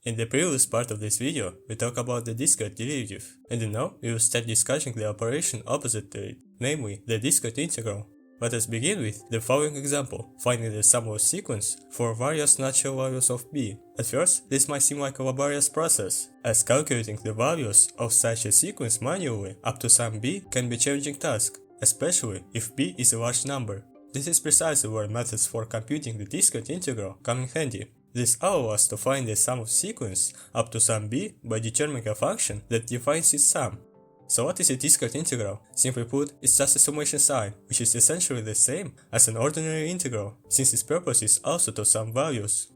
In the previous part of this video, we talked about the discrete derivative, and now we will start discussing the operation opposite to it, namely the discrete integral. Let us begin with the following example, finding the sum of sequence for various natural values of b. At first, this might seem like a laborious process, as calculating the values of such a sequence manually up to some b can be a challenging task, especially if b is a large number. This is precisely where methods for computing the discrete integral come in handy. This allows us to find the sum of sequence up to some b by determining a function that defines its sum. So what is a discrete integral? Simply put, it's just a summation sign, which is essentially the same as an ordinary integral, since its purpose is also to sum values.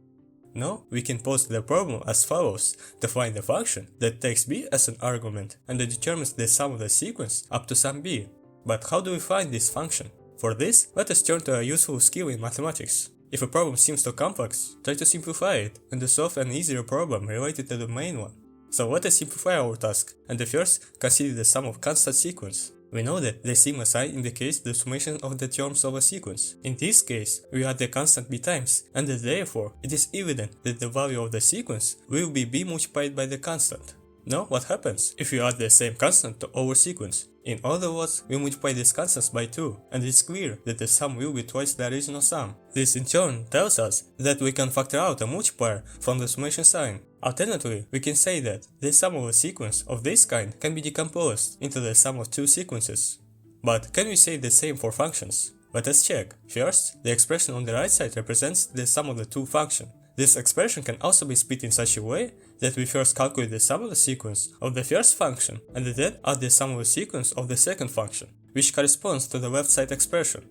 Now, we can pose the problem as follows: to find a function that takes b as an argument and that determines the sum of the sequence up to some b. But how do we find this function? For this, let us turn to a useful skill in mathematics. If a problem seems too complex, try to simplify it and to solve an easier problem related to the main one. So let us simplify our task, and first consider the sum of constant sequence. We know that the sigma sign indicates the summation of the terms of a sequence. In this case, we add the constant b times, and therefore it is evident that the value of the sequence will be b multiplied by the constant. Now, what happens if we add the same constant to our sequence? In other words, we multiply these constants by 2, and it's clear that the sum will be twice the original sum. This in turn tells us that we can factor out a multiplier from the summation sign. Alternatively, we can say that the sum of a sequence of this kind can be decomposed into the sum of two sequences. But can we say the same for functions? Let us check. First, the expression on the right side represents the sum of the two functions. This expression can also be split in such a way that we first calculate the sum of the sequence of the first function and then add the sum of the sequence of the second function, which corresponds to the left side expression.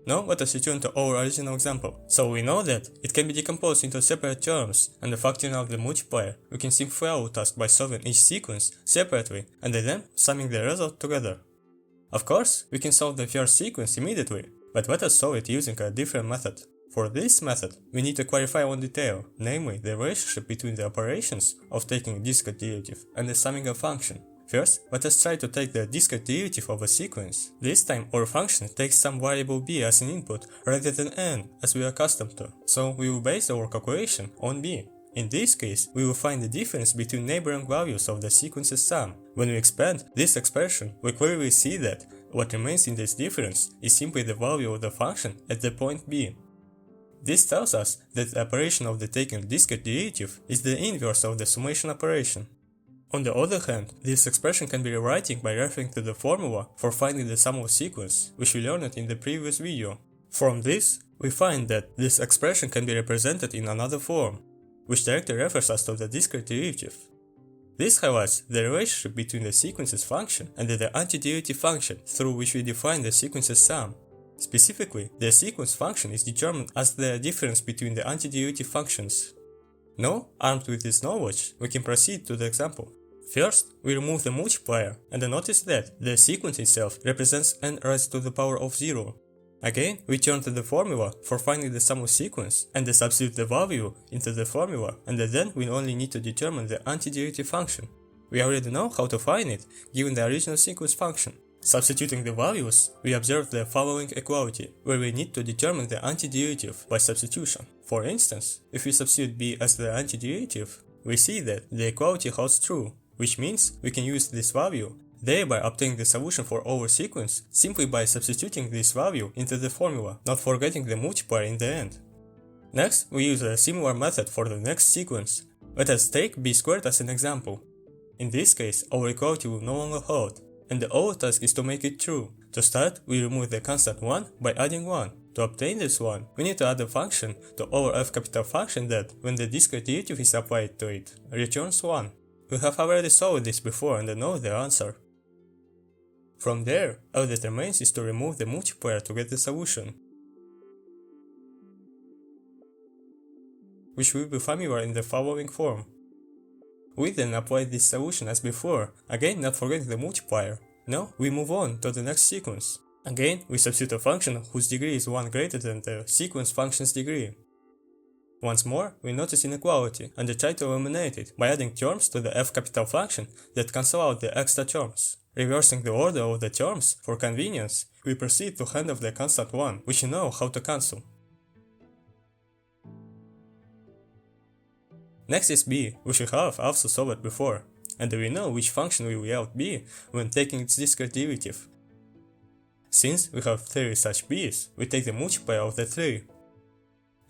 Now let us return to our original example. So we know that it can be decomposed into separate terms, and the factoring out the multiplier, we can simplify our task by solving each sequence separately and then summing the result together. Of course, we can solve the first sequence immediately, but let us solve it using a different method. For this method, we need to clarify one detail, namely the relationship between the operations of taking a discrete derivative and the summing a function. First, let us try to take the discrete derivative of a sequence. This time our function takes some variable b as an input rather than n, as we are accustomed to, so we will base our calculation on b. In this case, we will find the difference between neighboring values of the sequence's sum. When we expand this expression, we clearly see that what remains in this difference is simply the value of the function at the point b. This tells us that the operation of the taking discrete derivative is the inverse of the summation operation. On the other hand, this expression can be rewritten by referring to the formula for finding the sum of a sequence, which we learned in the previous video. From this, we find that this expression can be represented in another form, which directly refers us to the discrete derivative. This highlights the relationship between the sequence's function and the antiderivative function through which we define the sequence's sum. Specifically, the sequence function is determined as the difference between the antiderivative functions. Now, armed with this knowledge, we can proceed to the example. First, we remove the multiplier, and notice that the sequence itself represents n raised to the power of 0. Again, we turn to the formula for finding the sum of sequence, and substitute the value into the formula, and then we only need to determine the antiderivative function. We already know how to find it, given the original sequence function. Substituting the values, we observe the following equality, where we need to determine the antiderivative by substitution. For instance, if we substitute b as the antiderivative, we see that the equality holds true, which means we can use this value, thereby obtaining the solution for our sequence simply by substituting this value into the formula, not forgetting the multiplier in the end. Next, we use a similar method for the next sequence. Let us take b squared as an example. In this case, our equality will no longer hold, and our task is to make it true. To start, we remove the constant 1 by adding 1. To obtain this 1, we need to add a function to our f capital function that, when the discrete derivative is applied to it, returns 1. We have already solved this before and know the answer. From there, all that remains is to remove the multiplier to get the solution, which will be familiar in the following form. We then apply this solution as before, again not forgetting the multiplier. Now we move on to the next sequence. Again, we substitute a function whose degree is 1 greater than the sequence function's degree. Once more, we notice inequality and try to eliminate it by adding terms to the f capital function that cancel out the extra terms. Reversing the order of the terms for convenience, we proceed to hand off the constant 1, which you know how to cancel. Next is b, which we have also solved before, and we know which function will yield b when taking its discrete derivative. Since we have 3 such b's, we take the multiplier of the 3.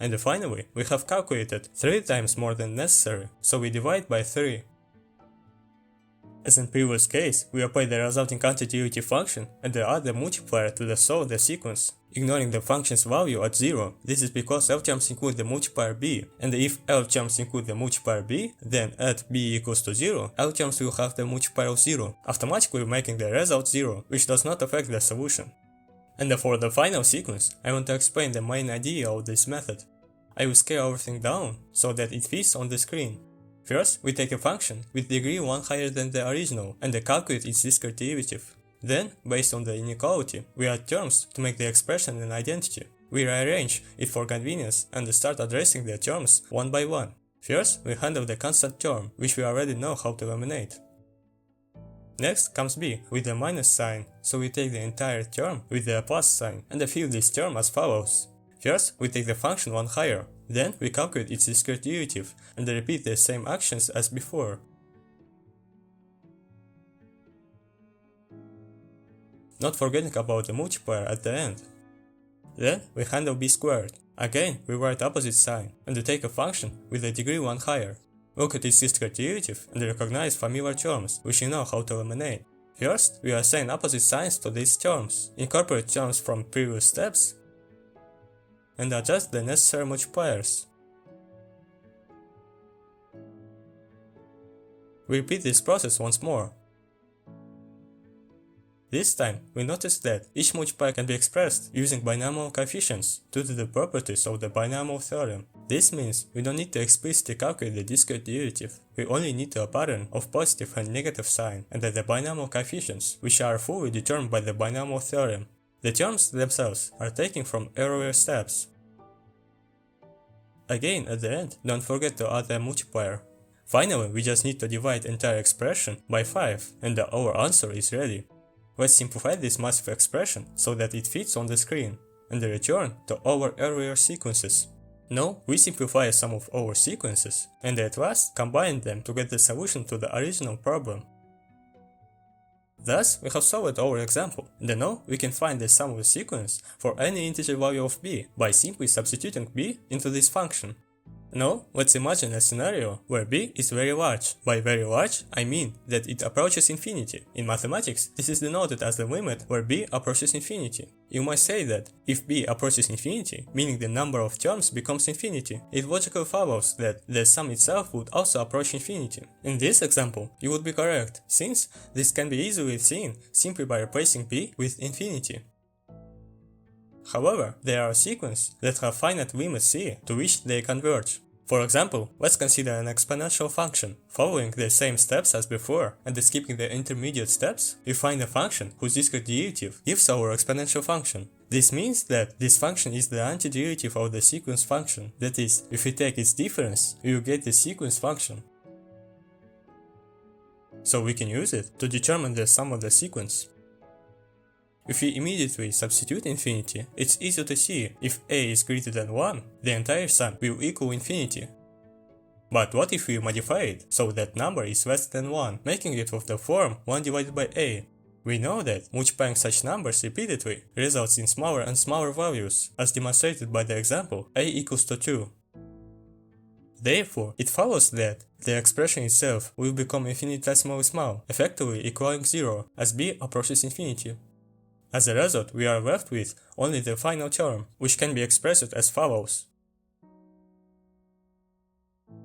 And finally, we have calculated 3 times more than necessary, so we divide by 3. As in previous case, we apply the resulting antiderivative function and add the multiplier to the solved sequence, ignoring the function's value at 0. This is because L terms include the multiplier b, and if L terms include the multiplier b, then at b equals to 0, L terms will have the multiplier of 0, automatically making the result 0, which does not affect the solution. And for the final sequence, I want to explain the main idea of this method. I will scale everything down so that it fits on the screen. First, we take a function with degree 1 higher than the original and calculate its discrete derivative. Then, based on the inequality, we add terms to make the expression an identity. We rearrange it for convenience and start addressing the terms one by one. First, we handle the constant term, which we already know how to eliminate. Next comes b with the minus sign, so we take the entire term with the plus sign and fill this term as follows. First, we take the function 1 higher, then we calculate its discrete derivative and repeat the same actions as before. Not forgetting about the multiplier at the end. Then we handle b squared. Again, we write opposite sign and take a function with a degree 1 higher. Look at its discrete derivative and recognize familiar terms, which you know how to eliminate. First, we assign opposite signs to these terms, incorporate terms from previous steps, and adjust the necessary multipliers. We repeat this process once more. This time, we notice that each multiplier can be expressed using binomial coefficients due to the properties of the binomial theorem. This means we don't need to explicitly calculate the discrete derivative, we only need a pattern of positive and negative sign and the binomial coefficients, which are fully determined by the binomial theorem. The terms themselves are taken from earlier steps. Again, at the end, don't forget to add a multiplier. Finally, we just need to divide entire expression by 5 and our answer is ready. Let's simplify this massive expression so that it fits on the screen, and return to our earlier sequences. Now, we simplify some of our sequences, and at last combine them to get the solution to the original problem. Thus, we have solved our example, and now we can find the sum of the sequence for any integer value of b by simply substituting b into this function. Now, let's imagine a scenario where b is very large. By very large, I mean that it approaches infinity. In mathematics, this is denoted as the limit where b approaches infinity. You might say that if b approaches infinity, meaning the number of terms becomes infinity, it logically follows that the sum itself would also approach infinity. In this example, you would be correct, since this can be easily seen simply by replacing b with infinity. However, there are sequences that have finite limit c to which they converge. For example, let's consider an exponential function. Following the same steps as before and skipping the intermediate steps, we find a function whose discrete derivative gives our exponential function. This means that this function is the antiderivative of the sequence function. That is, if we take its difference, we will get the sequence function. So we can use it to determine the sum of the sequence. If we immediately substitute infinity, it's easy to see if a is greater than 1, the entire sum will equal infinity. But what if we modify it so that number is less than 1, making it of the form 1 divided by a? We know that multiplying such numbers repeatedly results in smaller and smaller values, as demonstrated by the example a equals to 2. Therefore, it follows that the expression itself will become infinitesimally small, effectively equaling 0 as b approaches infinity. As a result, we are left with only the final term, which can be expressed as follows.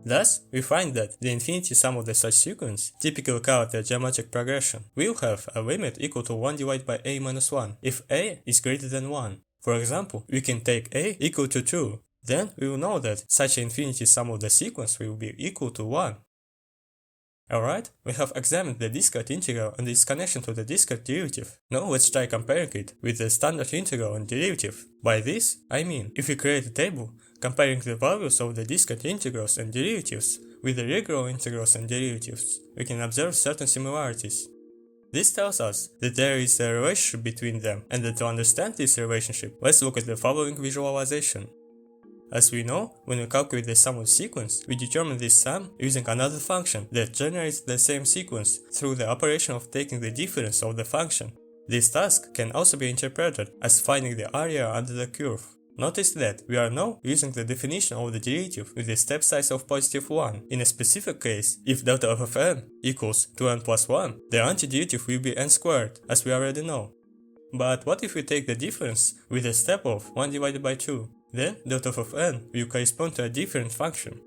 Thus, we find that the infinity sum of the such sequence, typically called the geometric progression, will have a limit equal to 1 divided by a minus 1 if a is greater than 1. For example, we can take a equal to 2. Then we will know that such an infinity sum of the sequence will be equal to 1. Alright, we have examined the discrete integral and its connection to the discrete derivative. Now let's try comparing it with the standard integral and derivative. By this, I mean, if we create a table comparing the values of the discrete integrals and derivatives with the regular integrals and derivatives, we can observe certain similarities. This tells us that there is a relationship between them, and that to understand this relationship, let's look at the following visualization. As we know, when we calculate the sum of sequence, we determine this sum using another function that generates the same sequence through the operation of taking the difference of the function. This task can also be interpreted as finding the area under the curve. Notice that we are now using the definition of the derivative with a step size of positive 1. In a specific case, if delta of n equals 2n plus 1, the antiderivative will be n squared, as we already know. But what if we take the difference with a step of 1 divided by 2? Then delta of n will correspond to a different function.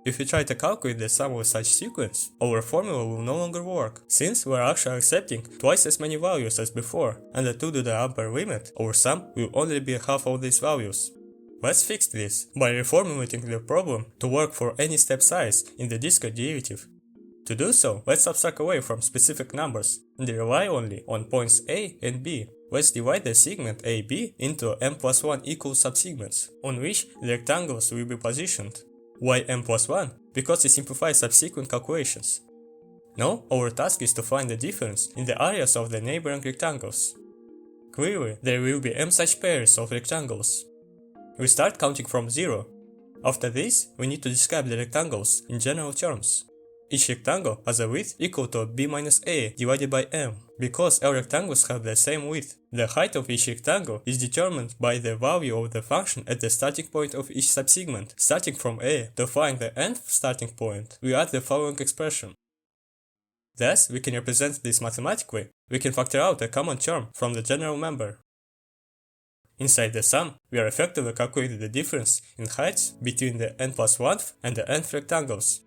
If we try to calculate the sum of such sequence, our formula will no longer work, since we are actually accepting twice as many values as before, and due to the upper limit, our sum will only be half of these values. Let's fix this by reformulating the problem to work for any step size in the discrete derivative. To do so, let's abstract away from specific numbers and rely only on points A and B. Let's divide the segment AB into m plus 1 equal subsegments, on which the rectangles will be positioned. Why m plus 1? Because it simplifies subsequent calculations. Now, our task is to find the difference in the areas of the neighboring rectangles. Clearly, there will be m such pairs of rectangles. We start counting from 0. After this, we need to describe the rectangles in general terms. Each rectangle has a width equal to b minus a divided by m. Because all rectangles have the same width, the height of each rectangle is determined by the value of the function at the starting point of each subsegment. Starting from a, to find the nth starting point, we add the following expression. Thus, we can represent this mathematically. We can factor out a common term from the general member. Inside the sum, we are effectively calculating the difference in heights between the n plus 1th and the nth rectangles.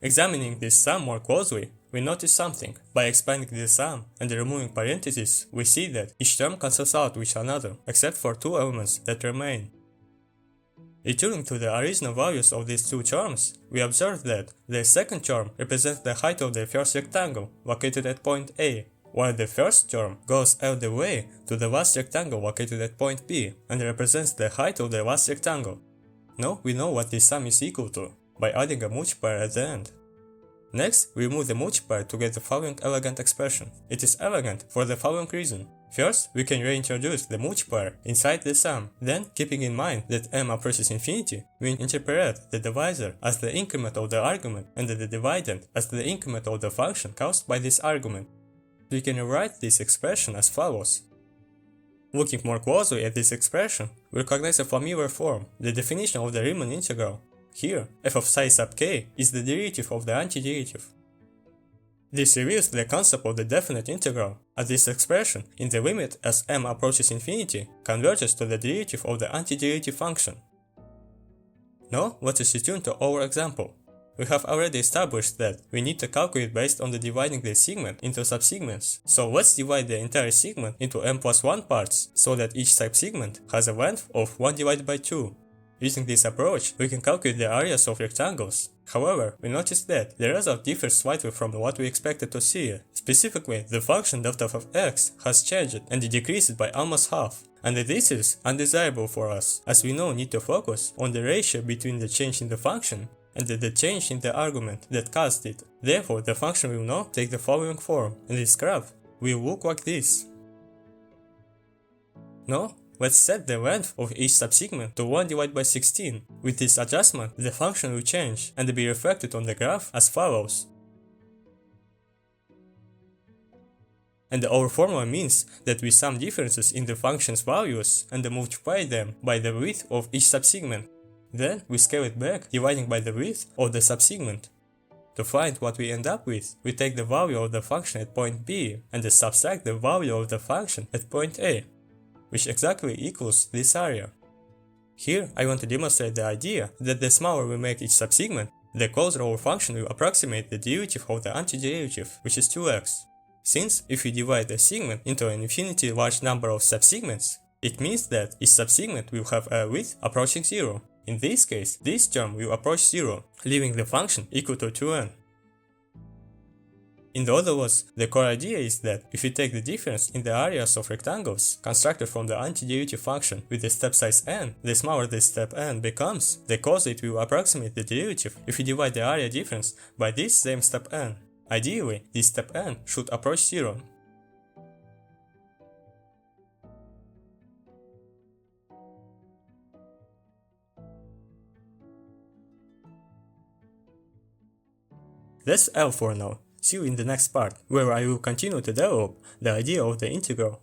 Examining this sum more closely, we notice something. By expanding the sum and removing parentheses, we see that each term cancels out with another, except for two elements that remain. Returning to the original values of these two terms, we observe that the second term represents the height of the first rectangle, located at point A, while the first term goes all the way to the last rectangle located at point B, and represents the height of the last rectangle. Now we know what this sum is equal to, by adding a multiplier at the end. Next, we remove the multiplier to get the following elegant expression. It is elegant for the following reason. First, we can reintroduce the multiplier inside the sum. Then, keeping in mind that m approaches infinity, we interpret the divisor as the increment of the argument and the dividend as the increment of the function caused by this argument. We can rewrite this expression as follows. Looking more closely at this expression, we recognize a familiar form, the definition of the Riemann integral. Here, f of psi sub k is the derivative of the antiderivative. This reveals the concept of the definite integral, as this expression, in the limit as m approaches infinity, converges to the derivative of the antiderivative function. Now, let us return to our example. We have already established that we need to calculate based on the dividing the segment into subsegments. So let's divide the entire segment into m plus 1 parts, so that each subsegment has a length of 1 divided by 2. Using this approach, we can calculate the areas of rectangles. However, we notice that the result differs slightly from what we expected to see. Specifically, the function delta of x has changed and decreased by almost half. And this is undesirable for us, as we now need to focus on the ratio between the change in the function and the change in the argument that caused it. Therefore, the function will now take the following form, and this graph will look like this. Now, let's set the length of each subsegment to 1 divided by 16. With this adjustment, the function will change and be reflected on the graph as follows. And our formula means that we sum differences in the function's values and multiply them by the width of each subsegment. Then we scale it back, dividing by the width of the subsegment. To find what we end up with, we take the value of the function at point B and subtract the value of the function at point A, which exactly equals this area. Here, I want to demonstrate the idea that the smaller we make each subsegment, the closer our function will approximate the derivative of the antiderivative, which is 2x. Since, if we divide the segment into an infinitely large number of subsegments, it means that each subsegment will have a width approaching 0. In this case, this term will approach 0, leaving the function equal to 2n. In other words, the core idea is that if we take the difference in the areas of rectangles constructed from the antiderivative function with the step size n, the smaller this step n becomes, the closer it will approximate the derivative if we divide the area difference by this same step n. Ideally, this step n should approach 0. That's all for now. See you in the next part, where I will continue to develop the idea of the integral.